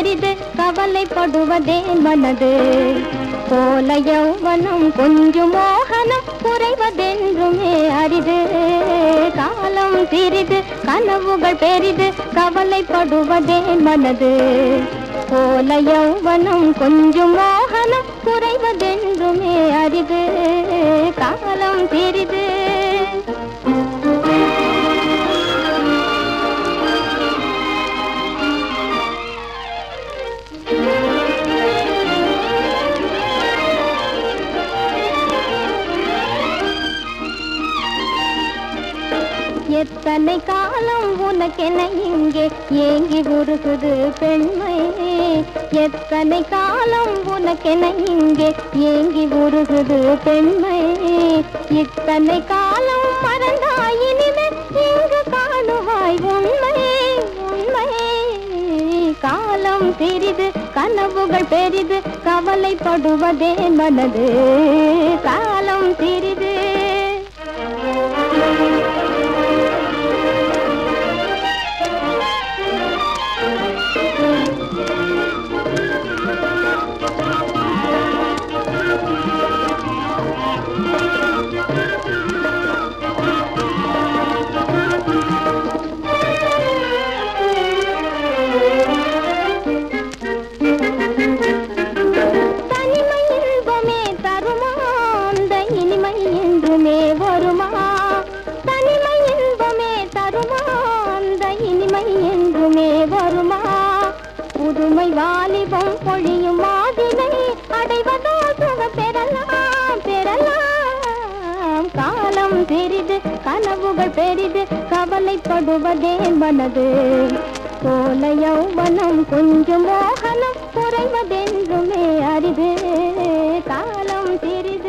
பெரிது கவலைப்படுவதே மனது. கோல யௌவனம் கொஞ்சம் மோகனம் குறைவதென்றுமே அரிது. காலம் சிறிது கனவுகள் பெரிது கவலைப்படுவதே மனது. கோல யௌவனம் கொஞ்சம் மோகனம் குறைவதென்றுமே அரிது. காலம் சிறிது. எத்தனை காலம் உனக்கென இங்கே ஏங்கி உருகுது பெண்மை. எத்தனை காலம் உனக்கென இங்கே ஏங்கி உருகுது பெண்மை. இத்தனை காலம் மறந்தாய் இனிமே இங்கு காணுவாய் உண்மை உண்மை. காலம் சிறிது கனவுகள் பெரிது கவலைப்படுவதே மனது. காலம் சிறிது. புதுமை வாலிபம் பொழியும் மாதினை அடைவதோ சுக பெறலாம் பெறலாம். காலம் சிறிது கனவுகள் பெரிது கவலைப்படுவதே மனது. கோல யௌவனம் கொஞ்சம் மோகனம் குறைவதென்றுமே அரிது. காலம் சிறிது.